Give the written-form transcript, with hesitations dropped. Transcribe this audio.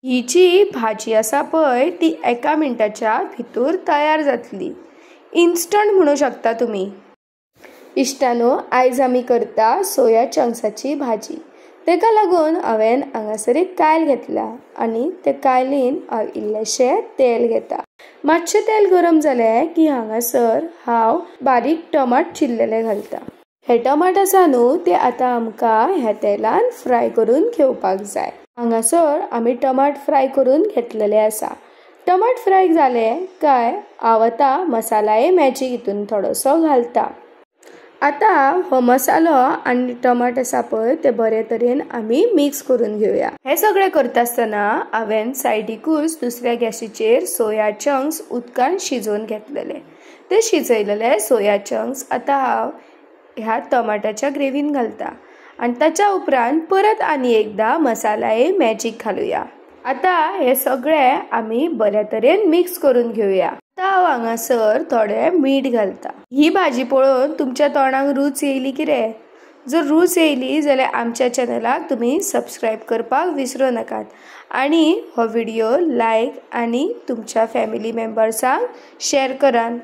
ही जी भाजी आसा पळय ती एका मिनटाच्या भितर तयार जातली। इन्स्टंट म्हणू शकता तुम्ही। इश्टानो, आयज आमी करता सोया चंक्साची भाजी। तेका लागून हांवें हांगासर एक कायल घेतला आनी ते कायलीन हांव इल्लेशें तेल घेता। मातशें तेल गरम जालें की हांगासर हांव बारीक टमाट चिरलेले घालता। हे टमाट आसा न्हू ते आतां आमकां ह्या तेलान फ्राय करून घेवपाक जाय। हांगासर आमी टमाट फ्राय करून घेतलेले आसा। टमाट फ्राय जाले काय हांव आतां मसाला मॅजिक हितून थोडोसो घालता। आता हो मसालो आणि टमाट आसा पळय ते बरे तरेन आमी मिक्स करून घेवया। हे सगळे करता आसतना हांवें सायडीकूच दुसऱ्या गॅसीचेर सोया चंक्स उदकान शिजोवन घेतलेले। ते शिजयलेले सोया चंक्स आता हांव ह्या टमाटाच्या ग्रेवीन घालता आणि ताच्या उपरांत परत आनी एकदा मसाला मॅजिक घालूया। आता हे सगळे आमी बऱ्या तरेन मिक्स करून घेवया। आता हांव हांगासर थोडे मीठ घालता। ही भाजी पळोवन तुमच्या तोंडाक रूच येयली किरे? जर रूच येयली जाल्यार आमच्या चॅनलाक तुम्ही सबस्क्राइब करपाक विसरूं नाकात आणि हो व्हिडिओ लायक आणि तुमच्या फॅमिली मेंबर्सांक शेअर करात।